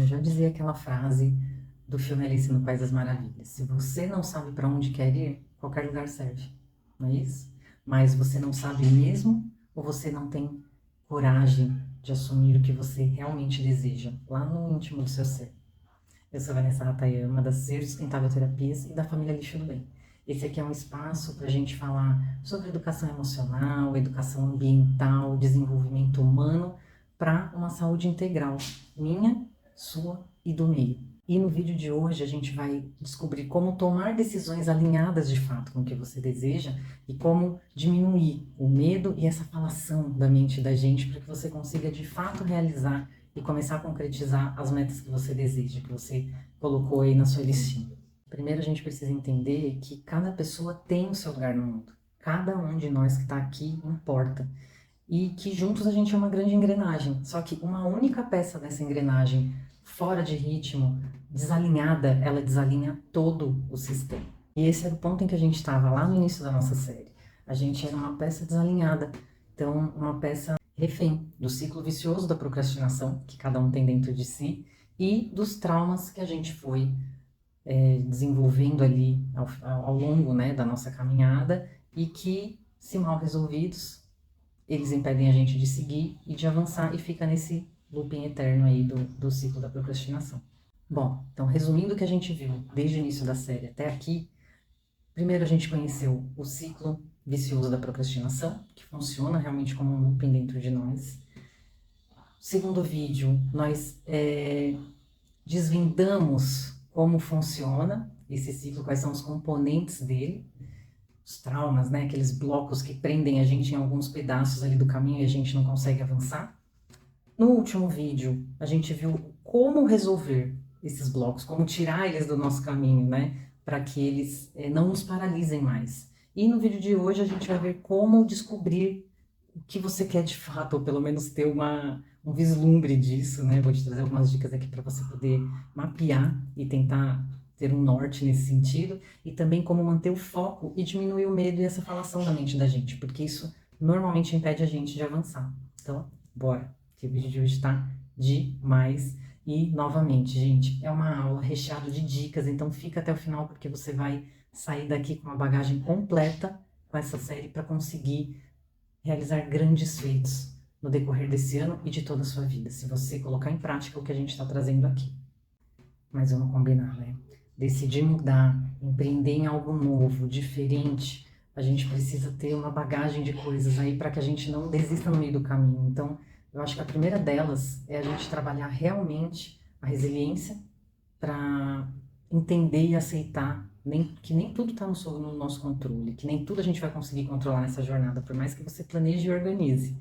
Eu já dizia aquela frase do filme Alice no País das Maravilhas: se você não sabe para onde quer ir, qualquer lugar serve. Não é isso? Mas você não sabe mesmo ou você não tem coragem de assumir o que você realmente deseja lá no íntimo do seu ser? Eu sou Vanessa Ratayama, da Ser Sustentável Terapias e da família Lixo do Bem. Esse aqui é um espaço para a gente falar sobre educação emocional, educação ambiental, desenvolvimento humano para uma saúde integral, minha, sua e do meio. E no vídeo de hoje a gente vai descobrir como tomar decisões alinhadas de fato com o que você deseja e como diminuir o medo e essa falação da mente da gente para que você consiga de fato realizar e começar a concretizar as metas que você deseja, que você colocou aí na sua listinha. Primeiro a gente precisa entender que cada pessoa tem o seu lugar no mundo. Cada um de nós que está aqui importa. E que juntos a gente é uma grande engrenagem. Só que uma única peça dessa engrenagem fora de ritmo, desalinhada, ela desalinha todo o sistema. E esse era o ponto em que a gente estava lá no início da nossa série. A gente era uma peça desalinhada. Então, uma peça refém do ciclo vicioso da procrastinação que cada um tem dentro de si e dos traumas que a gente foi desenvolvendo ali ao longo, né, da nossa caminhada e que, se mal resolvidos, eles impedem a gente de seguir e de avançar e fica nesse looping eterno aí do ciclo da procrastinação. Bom, então resumindo o que a gente viu desde o início da série até aqui, primeiro a gente conheceu o ciclo vicioso da procrastinação, que funciona realmente como um looping dentro de nós. Segundo vídeo, nós desvendamos como funciona esse ciclo, quais são os componentes dele, os traumas, né, aqueles blocos que prendem a gente em alguns pedaços ali do caminho e a gente não consegue avançar. No último vídeo, a gente viu como resolver esses blocos, como tirar eles do nosso caminho, né, para que eles não nos paralisem mais. E no vídeo de hoje a gente vai ver como descobrir o que você quer de fato, ou pelo menos ter um vislumbre disso, né? Vou te trazer algumas dicas aqui para você poder mapear e tentar ter um norte nesse sentido, e também como manter o foco e diminuir o medo e essa falação da mente da gente, porque isso normalmente impede a gente de avançar. Então, bora, que o vídeo de hoje está demais. E, novamente, gente, é uma aula recheada de dicas, então fica até o final, porque você vai sair daqui com uma bagagem completa com essa série para conseguir realizar grandes feitos no decorrer desse ano e de toda a sua vida, se você colocar em prática o que a gente está trazendo aqui. Mas vamos combinar, né? Decidir mudar, empreender em algo novo, diferente, a gente precisa ter uma bagagem de coisas aí para que a gente não desista no meio do caminho. Então, eu acho que a primeira delas é a gente trabalhar realmente a resiliência para entender e aceitar que nem tudo está no nosso controle, que nem tudo a gente vai conseguir controlar nessa jornada, por mais que você planeje e organize,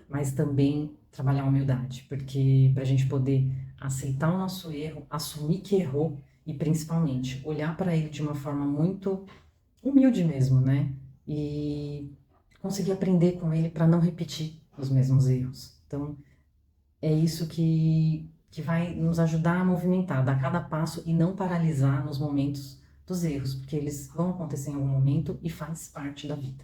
mas também trabalhar a humildade, porque para a gente poder aceitar o nosso erro, assumir que errou e principalmente olhar para ele de uma forma muito humilde mesmo, né? E conseguir aprender com ele para não repetir os mesmos erros. Então, é isso que vai nos ajudar a movimentar, dar cada passo e não paralisar nos momentos dos erros, porque eles vão acontecer em algum momento e faz parte da vida.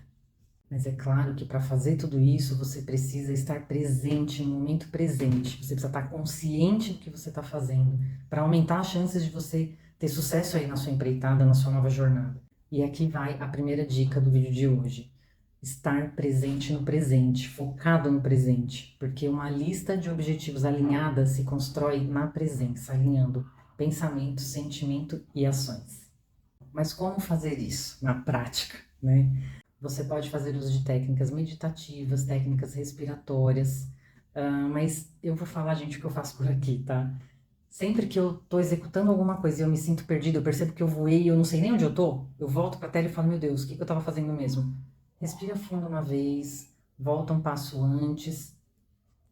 Mas é claro que para fazer tudo isso, você precisa estar presente no momento presente. Você precisa estar consciente do que você está fazendo, para aumentar as chances de você ter sucesso aí na sua empreitada, na sua nova jornada. E aqui vai a primeira dica do vídeo de hoje. Estar presente no presente, focado no presente, porque uma lista de objetivos alinhada se constrói na presença, alinhando pensamento, sentimento e ações. Mas como fazer isso na prática, né? Você pode fazer uso de técnicas meditativas, técnicas respiratórias, mas eu vou falar, gente, o que eu faço por aqui, tá? Sempre que eu tô executando alguma coisa e eu me sinto perdido, eu percebo que eu voei e eu não sei nem onde eu tô, eu volto pra tela e falo, meu Deus, o que que eu tava fazendo mesmo? Respira fundo uma vez, volta um passo antes.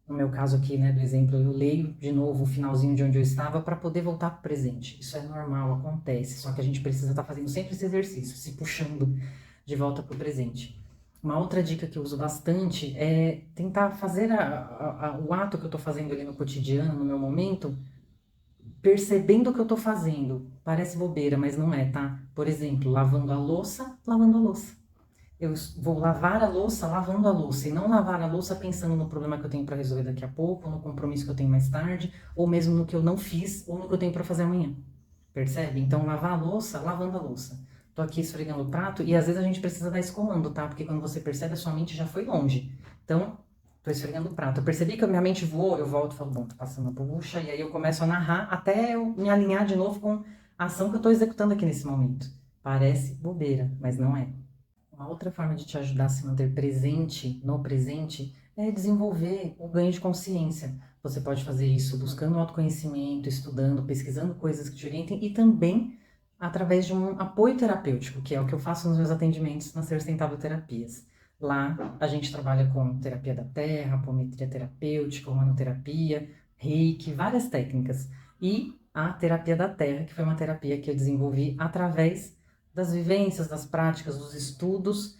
No meu caso aqui, né, do exemplo, eu leio de novo o finalzinho de onde eu estava para poder voltar para o presente. Isso é normal, acontece, só que a gente precisa estar fazendo sempre esse exercício, se puxando de volta para o presente. Uma outra dica que eu uso bastante é tentar fazer o ato que eu estou fazendo ali no cotidiano, no meu momento, percebendo o que eu estou fazendo. Parece bobeira, mas não é, tá? Por exemplo, lavando a louça, lavando a louça. Eu vou lavar a louça lavando a louça, e não lavar a louça pensando no problema que eu tenho para resolver daqui a pouco, no compromisso que eu tenho mais tarde, ou mesmo no que eu não fiz, ou no que eu tenho para fazer amanhã. Percebe? Então, lavar a louça, lavando a louça. Tô aqui esfregando o prato, e às vezes a gente precisa dar esse comando, tá? Porque quando você percebe, a sua mente já foi longe. Então, tô esfregando o prato. Eu percebi que a minha mente voou, eu volto e falo, bom, tô passando a bucha, e aí eu começo a narrar até eu me alinhar de novo com a ação que eu tô executando aqui nesse momento. Parece bobeira, mas não é. Uma outra forma de te ajudar a se manter presente no presente é desenvolver o ganho de consciência. Você pode fazer isso buscando autoconhecimento, estudando, pesquisando coisas que te orientem e também através de um apoio terapêutico, que é o que eu faço nos meus atendimentos nas Sustentável Terapias. Lá a gente trabalha com terapia da terra, apometria terapêutica, humanoterapia, reiki, várias técnicas. E a terapia da terra, que foi uma terapia que eu desenvolvi através das vivências, das práticas, dos estudos,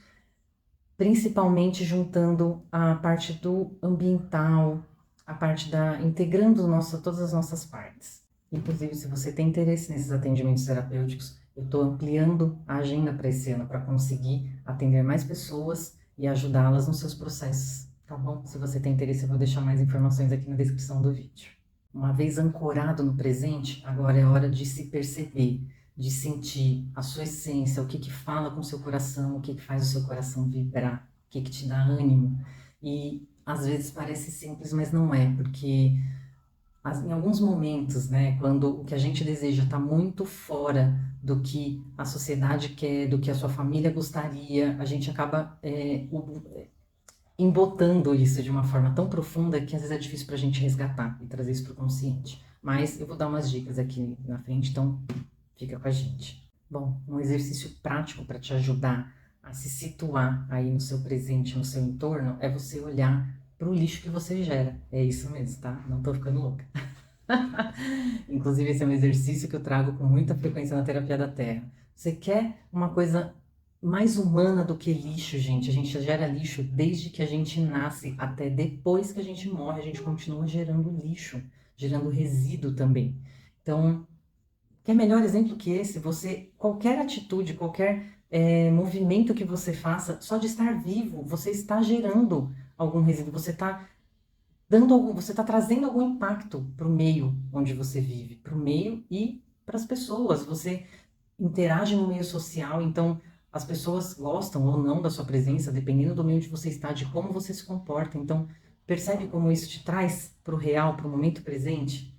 principalmente juntando a parte do ambiental, a parte da integrando todas as nossas partes. Inclusive, se você tem interesse nesses atendimentos terapêuticos, eu estou ampliando a agenda para esse ano para conseguir atender mais pessoas e ajudá-las nos seus processos, tá bom? Se você tem interesse, eu vou deixar mais informações aqui na descrição do vídeo. Uma vez ancorado no presente, agora é hora de se perceber, de sentir a sua essência, o que que fala com o seu coração, o que que faz o seu coração vibrar, o que que te dá ânimo. E às vezes parece simples, mas não é, porque em alguns momentos, né, quando o que a gente deseja está muito fora do que a sociedade quer, do que a sua família gostaria, a gente acaba embotando isso de uma forma tão profunda que às vezes é difícil para a gente resgatar e trazer isso para o consciente. Mas eu vou dar umas dicas aqui na frente, então fica com a gente. Bom, um exercício prático para te ajudar a se situar aí no seu presente, no seu entorno, é você olhar para o lixo que você gera. É isso mesmo, tá? Não tô ficando louca. Inclusive, esse é um exercício que eu trago com muita frequência na terapia da terra. Você quer uma coisa mais humana do que lixo, gente? A gente gera lixo desde que a gente nasce até depois que a gente morre, a gente continua gerando lixo, gerando resíduo também. Então, quer melhor exemplo que esse? Você, qualquer atitude, qualquer movimento que você faça, só de estar vivo, você está gerando algum resíduo, você está você está trazendo algum impacto para o meio onde você vive, para o meio e para as pessoas. Você interage no meio social, então as pessoas gostam ou não da sua presença, dependendo do meio onde você está, de como você se comporta. Então, percebe como isso te traz para o real, para o momento presente?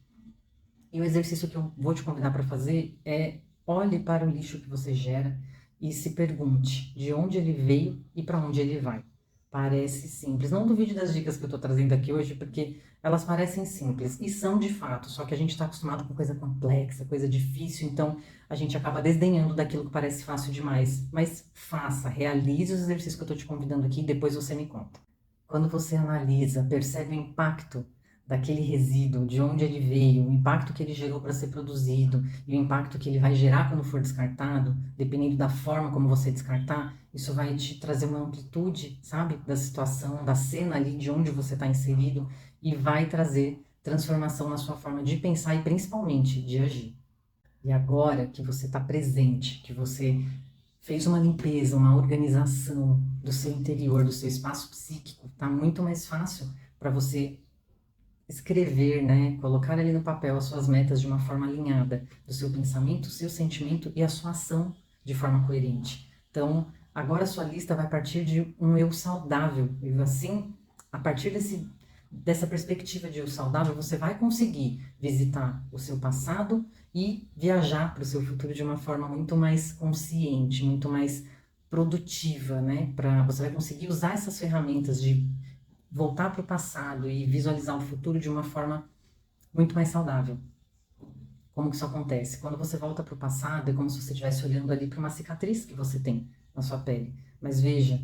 E o exercício que eu vou te convidar para fazer é olhe para o lixo que você gera e se pergunte de onde ele veio e para onde ele vai. Parece simples. Não duvide das dicas que eu estou trazendo aqui hoje, porque elas parecem simples e são de fato, só que a gente está acostumado com coisa complexa, coisa difícil, então a gente acaba desdenhando daquilo que parece fácil demais. Mas faça, realize os exercícios que eu estou te convidando aqui e depois você me conta. Quando você analisa, percebe o impacto daquele resíduo, de onde ele veio, o impacto que ele gerou para ser produzido e o impacto que ele vai gerar quando for descartado, dependendo da forma como você descartar, isso vai te trazer uma amplitude, sabe, da situação, da cena ali de onde você está inserido e vai trazer transformação na sua forma de pensar e principalmente de agir. E agora que você está presente, que você fez uma limpeza, uma organização do seu interior, do seu espaço psíquico, está muito mais fácil para você escrever, né, colocar ali no papel as suas metas de uma forma alinhada, do seu pensamento, o seu sentimento e a sua ação de forma coerente. Então, agora a sua lista vai partir de um eu saudável, e assim, a partir dessa perspectiva de eu saudável, você vai conseguir visitar o seu passado e viajar para o seu futuro de uma forma muito mais consciente, muito mais produtiva, né? Você vai conseguir usar essas ferramentas de voltar para o passado e visualizar o futuro de uma forma muito mais saudável. Como que isso acontece? Quando você volta para o passado, é como se você estivesse olhando ali para uma cicatriz que você tem na sua pele. Mas veja,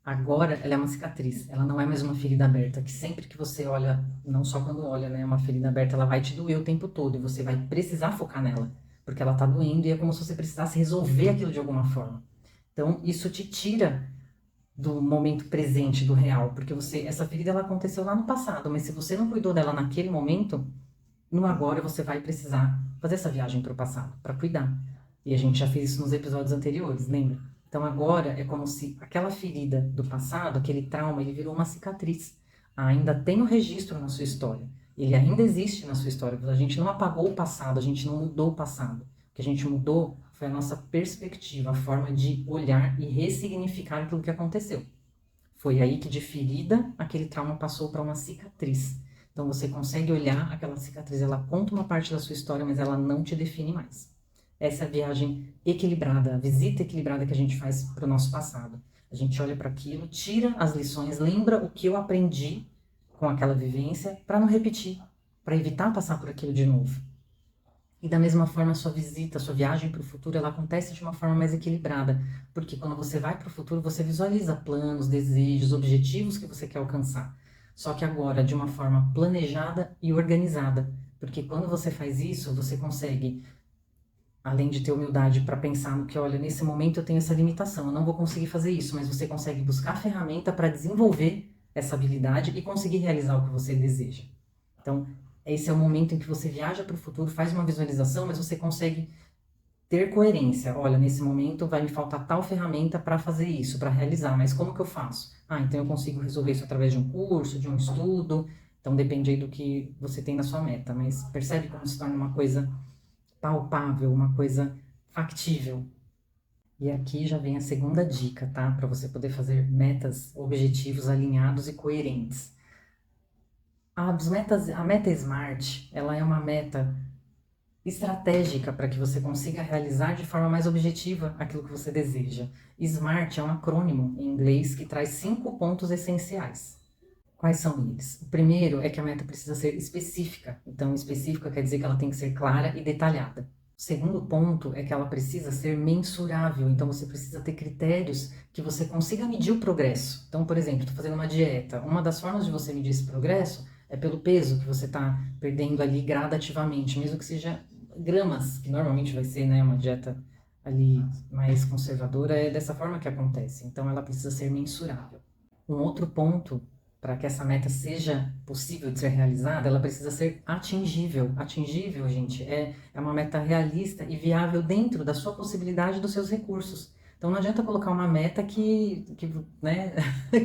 agora ela é uma cicatriz, ela não é mais uma ferida aberta, que sempre que você olha, não só quando olha, né, uma ferida aberta, ela vai te doer o tempo todo e você vai precisar focar nela, porque ela está doendo e é como se você precisasse resolver aquilo de alguma forma. Então, isso te tira do momento presente, do real, porque essa ferida ela aconteceu lá no passado, mas se você não cuidou dela naquele momento, no agora você vai precisar fazer essa viagem para o passado, para cuidar. E a gente já fez isso nos episódios anteriores, lembra? Então agora é como se aquela ferida do passado, aquele trauma, ele virou uma cicatriz. Ainda tem o registro na sua história. Ele ainda existe na sua história. A gente não apagou o passado, a gente não mudou o passado. O que a gente mudou foi a nossa perspectiva, a forma de olhar e ressignificar aquilo que aconteceu. Foi aí que de ferida aquele trauma passou para uma cicatriz. Então você consegue olhar aquela cicatriz, ela conta uma parte da sua história, mas ela não te define mais. Essa é a viagem equilibrada, a visita equilibrada que a gente faz para o nosso passado. A gente olha para aquilo, tira as lições, lembra o que eu aprendi com aquela vivência para não repetir, para evitar passar por aquilo de novo. E da mesma forma, a sua visita, a sua viagem para o futuro, ela acontece de uma forma mais equilibrada. Porque quando você vai para o futuro, você visualiza planos, desejos, objetivos que você quer alcançar. Só que agora, de uma forma planejada e organizada. Porque quando você faz isso, você consegue, além de ter humildade para pensar no que, olha, nesse momento eu tenho essa limitação, eu não vou conseguir fazer isso, mas você consegue buscar ferramenta para desenvolver essa habilidade e conseguir realizar o que você deseja. Então, esse é o momento em que você viaja para o futuro, faz uma visualização, mas você consegue ter coerência. Olha, nesse momento vai me faltar tal ferramenta para fazer isso, para realizar, mas como que eu faço? Ah, então eu consigo resolver isso através de um curso, de um estudo. Então depende aí do que você tem na sua meta, mas percebe como se torna uma coisa palpável, uma coisa factível. E aqui já vem a segunda dica, tá? Para você poder fazer metas, objetivos alinhados e coerentes. A meta SMART, ela é uma meta estratégica para que você consiga realizar de forma mais objetiva aquilo que você deseja. SMART é um acrônimo em inglês que traz 5 pontos essenciais. Quais são eles? O primeiro é que a meta precisa ser específica. Então, específica quer dizer que ela tem que ser clara e detalhada. O segundo ponto é que ela precisa ser mensurável. Então, você precisa ter critérios que você consiga medir o progresso. Então, por exemplo, estou fazendo uma dieta. Uma das formas de você medir esse progresso é pelo peso que você está perdendo ali gradativamente, mesmo que seja gramas, que normalmente vai ser, né, uma dieta ali mais conservadora, é dessa forma que acontece. Então, ela precisa ser mensurável. Um outro ponto para que essa meta seja possível de ser realizada, ela precisa ser atingível. Atingível, gente, é uma meta realista e viável dentro da sua possibilidade e dos seus recursos. Então não adianta colocar uma meta né,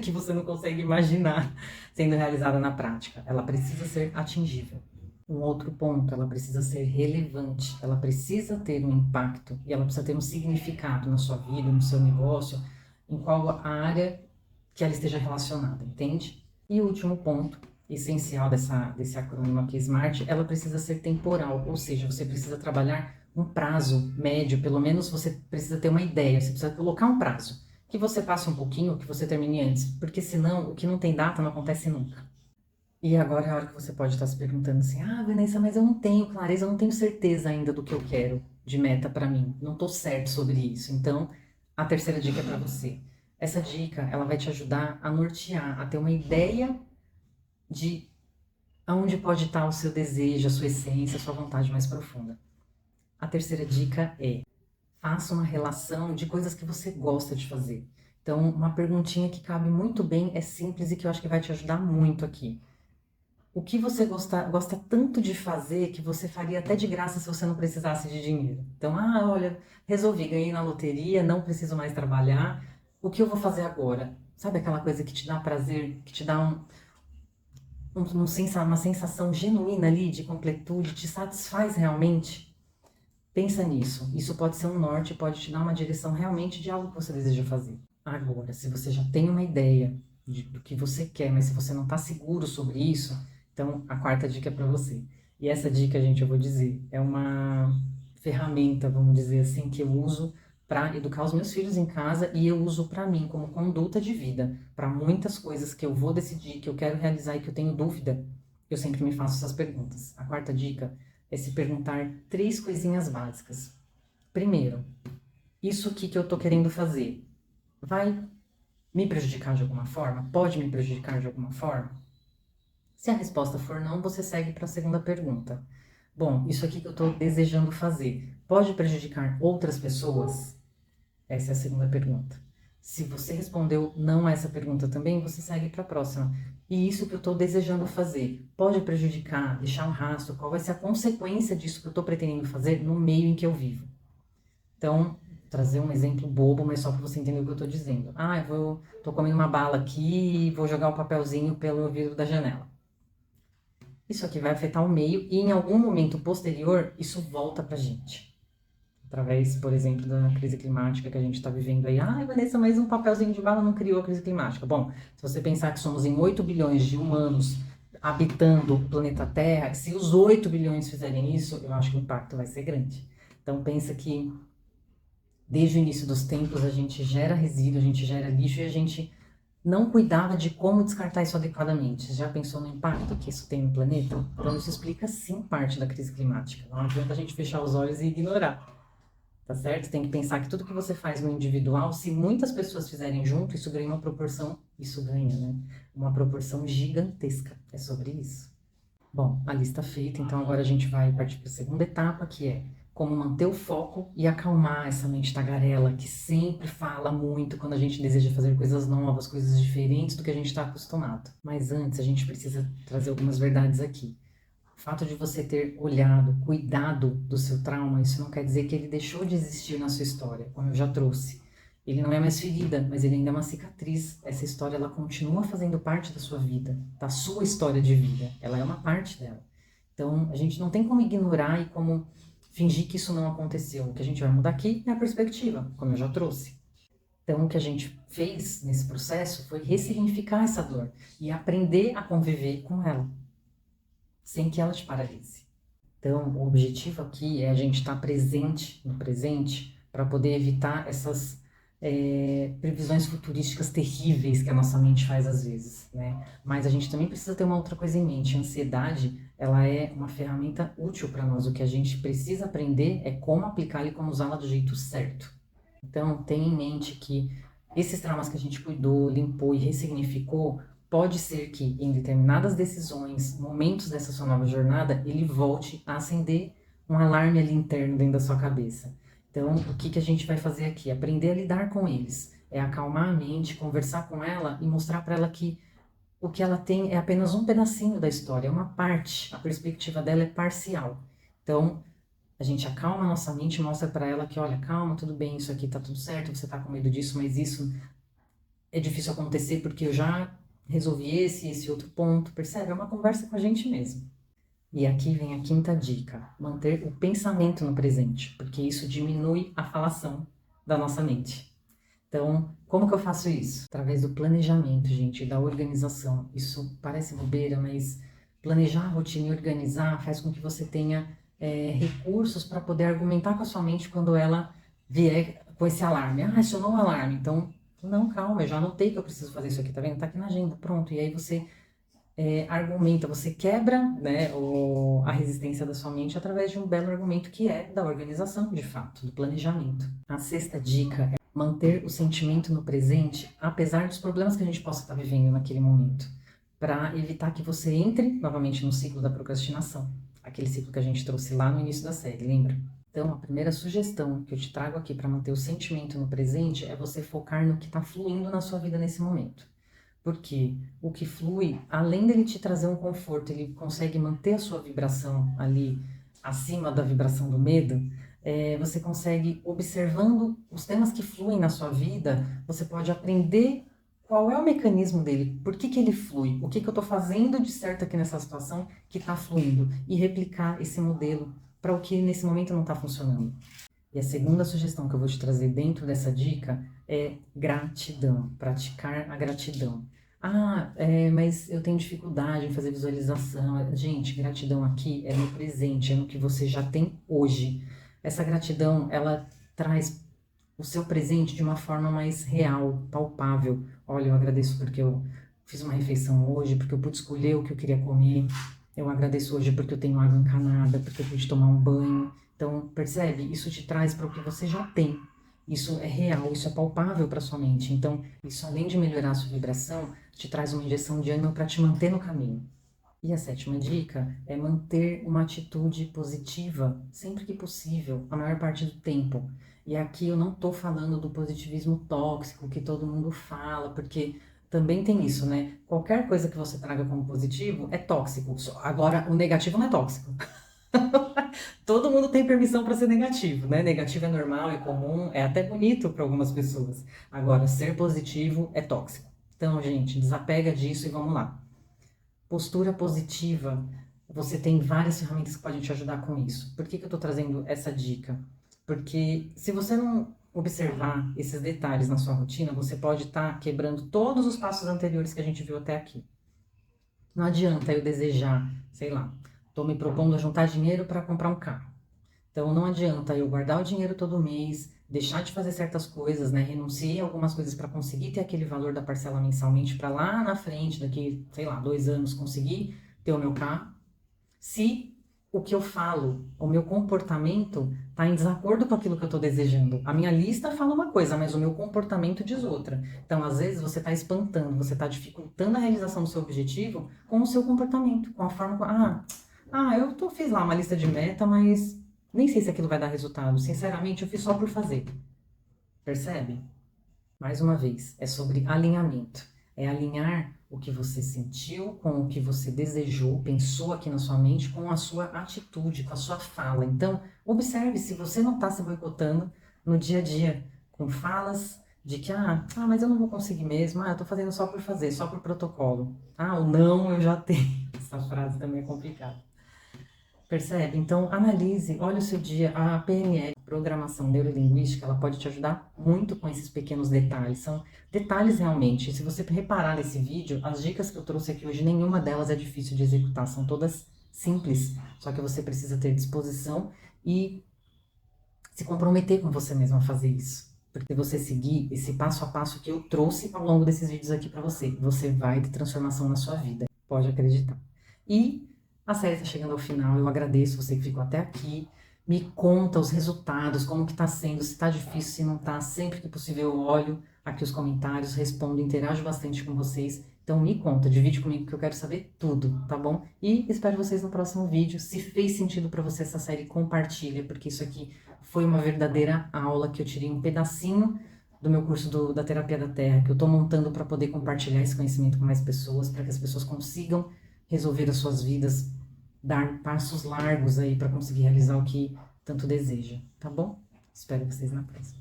que você não consegue imaginar sendo realizada na prática. Ela precisa ser atingível. Um outro ponto, ela precisa ser relevante, ela precisa ter um impacto e ela precisa ter um significado na sua vida, no seu negócio, em qual área que ela esteja relacionada, entende? E o último ponto essencial desse acrônimo aqui, SMART, ela precisa ser temporal, ou seja, você precisa trabalhar um prazo médio, pelo menos você precisa ter uma ideia, você precisa colocar um prazo, que você passe um pouquinho, que você termine antes, porque senão o que não tem data não acontece nunca. E agora é a hora que você pode estar se perguntando assim, ah, Vanessa, mas eu não tenho clareza, eu não tenho certeza ainda do que eu quero de meta para mim, não estou certo sobre isso. Então, a terceira dica é para você. Essa dica, ela vai te ajudar a nortear, a ter uma ideia de aonde pode estar o seu desejo, a sua essência, a sua vontade mais profunda. A terceira dica é: faça uma relação de coisas que você gosta de fazer. Então, uma perguntinha que cabe muito bem, é simples e que eu acho que vai te ajudar muito aqui. O que você gosta tanto de fazer que você faria até de graça se você não precisasse de dinheiro? Então, olha, resolvi, ganhei na loteria, não preciso mais trabalhar. O que eu vou fazer agora? Sabe aquela coisa que te dá prazer, que te dá uma sensação genuína ali de completude, te satisfaz realmente? Pensa nisso. Isso pode ser um norte, pode te dar uma direção realmente de algo que você deseja fazer. Agora, se você já tem uma ideia do que você quer, mas se você não está seguro sobre isso, então a quarta dica é para você. E essa dica, gente, eu vou dizer, é uma ferramenta, vamos dizer assim, que eu uso para educar os meus filhos em casa e eu uso para mim como conduta de vida, para muitas coisas que eu vou decidir, que eu quero realizar e que eu tenho dúvida, eu sempre me faço essas perguntas. A quarta dica é se perguntar 3 coisinhas básicas. Primeiro, isso aqui que eu estou querendo fazer vai me prejudicar de alguma forma? Pode me prejudicar de alguma forma? Se a resposta for não, você segue para a segunda pergunta. Bom, isso aqui que eu estou desejando fazer pode prejudicar outras pessoas? Essa é a segunda pergunta. Se você respondeu não a essa pergunta também, você segue para a próxima. E isso que eu estou desejando fazer pode prejudicar, deixar um rastro? Qual vai ser a consequência disso que eu estou pretendendo fazer no meio em que eu vivo? Então, trazer um exemplo bobo, mas só para você entender o que eu tô dizendo. Ah, tô comendo uma bala aqui e vou jogar o papelzinho pelo vidro da janela. Isso aqui vai afetar o meio e em algum momento posterior isso volta pra gente. Através, por exemplo, da crise climática que a gente está vivendo aí. Ah, Vanessa, mas um papelzinho de bala não criou a crise climática. Bom, se você pensar que somos em 8 bilhões de humanos habitando o planeta Terra, se os 8 bilhões fizerem isso, eu acho que o impacto vai ser grande. Então pensa que desde o início dos tempos a gente gera resíduo, a gente gera lixo e a gente não cuidava de como descartar isso adequadamente. Já pensou no impacto que isso tem no planeta? Então isso explica sim parte da crise climática. Não adianta a gente fechar os olhos e ignorar. Tá certo? Tem que pensar que tudo que você faz no individual, se muitas pessoas fizerem junto, isso ganha uma proporção, isso ganha, né? Uma proporção gigantesca. É sobre isso. Bom, a lista feita, então agora a gente vai partir para a segunda etapa, que é como manter o foco e acalmar essa mente tagarela, que sempre fala muito quando a gente deseja fazer coisas novas, coisas diferentes do que a gente está acostumado. Mas antes, a gente precisa trazer algumas verdades aqui. O fato de você ter olhado, cuidado do seu trauma, isso não quer dizer que ele deixou de existir na sua história, como eu já trouxe. Ele não é mais ferida, mas ele ainda é uma cicatriz. Essa história, ela continua fazendo parte da sua vida, da sua história de vida. Ela é uma parte dela. Então, a gente não tem como ignorar e como fingir que isso não aconteceu. O que a gente vai mudar aqui é a perspectiva, como eu já trouxe. Então, o que a gente fez nesse processo foi ressignificar essa dor e aprender a conviver com ela, sem que ela te paralise. Então, o objetivo aqui é a gente estar presente no presente para poder evitar essas previsões futurísticas terríveis que a nossa mente faz às vezes, né? Mas a gente também precisa ter uma outra coisa em mente. A ansiedade, ela é uma ferramenta útil para nós. O que a gente precisa aprender é como aplicá-la e como usá-la do jeito certo. Então, tenha em mente que esses traumas que a gente cuidou, limpou e ressignificou, pode ser que em determinadas decisões, momentos dessa sua nova jornada, ele volte a acender um alarme ali interno dentro da sua cabeça. Então, o que a gente vai fazer aqui? Aprender a lidar com eles. É acalmar a mente, conversar com ela e mostrar para ela que o que ela tem é apenas um pedacinho da história, é uma parte. A perspectiva dela é parcial. Então, a gente acalma a nossa mente e mostra para ela que, olha, calma, tudo bem, isso aqui tá tudo certo, você tá com medo disso, mas isso é difícil acontecer porque eu já resolvi esse outro ponto, percebe? É uma conversa com a gente mesmo. E aqui vem a quinta dica: manter o pensamento no presente, porque isso diminui a falação da nossa mente. Então, como que eu faço isso? Através do planejamento, gente, da organização. Isso parece bobeira, mas planejar a rotina e organizar faz com que você tenha recursos para poder argumentar com a sua mente quando ela vier com esse alarme. Ah, acionou um alarme. Então, não, calma, eu já anotei que eu preciso fazer isso aqui, tá vendo? Tá aqui na agenda, pronto. E aí você argumenta, você quebra, né, a resistência da sua mente através de um belo argumento que é da organização, de fato, do planejamento. A sexta dica é manter o sentimento no presente, apesar dos problemas que a gente possa estar vivendo naquele momento, para evitar que você entre novamente no ciclo da procrastinação, aquele ciclo que a gente trouxe lá no início da série, lembra? Então, a primeira sugestão que eu te trago aqui para manter o sentimento no presente é você focar no que está fluindo na sua vida nesse momento. Porque o que flui, além dele te trazer um conforto, ele consegue manter a sua vibração ali acima da vibração do medo, você consegue, observando os temas que fluem na sua vida, você pode aprender qual é o mecanismo dele, por que ele flui, o que eu estou fazendo de certo aqui nessa situação que está fluindo, e replicar esse modelo para o que nesse momento não está funcionando. E a segunda sugestão que eu vou te trazer dentro dessa dica é gratidão, praticar a gratidão. Ah, mas eu tenho dificuldade em fazer visualização. Gente, gratidão aqui é no presente, é no que você já tem hoje. Essa gratidão, ela traz o seu presente de uma forma mais real, palpável. Olha, eu agradeço porque eu fiz uma refeição hoje, porque eu pude escolher o que eu queria comer. Eu agradeço hoje porque eu tenho água encanada, porque eu pude tomar um banho. Então, percebe? Isso te traz para o que você já tem. Isso é real, isso é palpável para sua mente. Então, isso além de melhorar a sua vibração, te traz uma injeção de ânimo para te manter no caminho. E a sétima dica é manter uma atitude positiva sempre que possível, a maior parte do tempo. E aqui eu não estou falando do positivismo tóxico que todo mundo fala, porque também tem isso, né? Qualquer coisa que você traga como positivo é tóxico. Agora, o negativo não é tóxico. Todo mundo tem permissão para ser negativo, né? Negativo é normal, é comum, é até bonito para algumas pessoas. Agora, ser positivo é tóxico. Então, gente, desapega disso e vamos lá. Postura positiva, você tem várias ferramentas que podem te ajudar com isso. Por que que eu estou trazendo essa dica? Porque se você não observar esses detalhes na sua rotina, você pode estar quebrando todos os passos anteriores que a gente viu até aqui. Não adianta eu desejar, sei lá, estou me propondo a juntar dinheiro para comprar um carro. Então não adianta eu guardar o dinheiro todo mês, deixar de fazer certas coisas, né? Renunciar a algumas coisas para conseguir ter aquele valor da parcela mensalmente para lá na frente, daqui, sei lá, 2 anos, conseguir ter o meu carro. Se o que eu falo, o meu comportamento está em desacordo com aquilo que eu estou desejando. A minha lista fala uma coisa, mas o meu comportamento diz outra. Então, às vezes, você está espantando, você está dificultando a realização do seu objetivo com o seu comportamento, com a forma... Fiz lá uma lista de meta, mas nem sei se aquilo vai dar resultado. Sinceramente, eu fiz só por fazer. Percebe? Mais uma vez, é sobre alinhamento. É alinhar o que você sentiu com o que você desejou, pensou aqui na sua mente, com a sua atitude, com a sua fala. Então, observe se você não está se boicotando no dia a dia, com falas de que, mas eu não vou conseguir mesmo, eu tô fazendo só por fazer, só por protocolo. O não eu já tenho. Essa frase também é complicada. Percebe? Então, analise, olha o seu dia. A PNL, Programação Neurolinguística, ela pode te ajudar muito com esses pequenos detalhes. São detalhes realmente. Se você reparar nesse vídeo, as dicas que eu trouxe aqui hoje, nenhuma delas é difícil de executar. São todas simples, só que você precisa ter disposição e se comprometer com você mesmo a fazer isso. Porque você seguir esse passo a passo que eu trouxe ao longo desses vídeos aqui para você, você vai ter transformação na sua vida. Pode acreditar. E a série está chegando ao final, eu agradeço você que ficou até aqui. Me conta os resultados, como que tá sendo, se tá difícil, se não tá. Sempre que possível eu olho aqui os comentários, respondo, interajo bastante com vocês. Então me conta, divide comigo que eu quero saber tudo, tá bom? E espero vocês no próximo vídeo. Se fez sentido para você essa série, compartilha, porque isso aqui foi uma verdadeira aula que eu tirei um pedacinho do meu curso da Terapia da Terra, que eu tô montando para poder compartilhar esse conhecimento com mais pessoas, para que as pessoas consigam resolver as suas vidas, dar passos largos aí para conseguir realizar o que tanto deseja, tá bom? Espero vocês na próxima.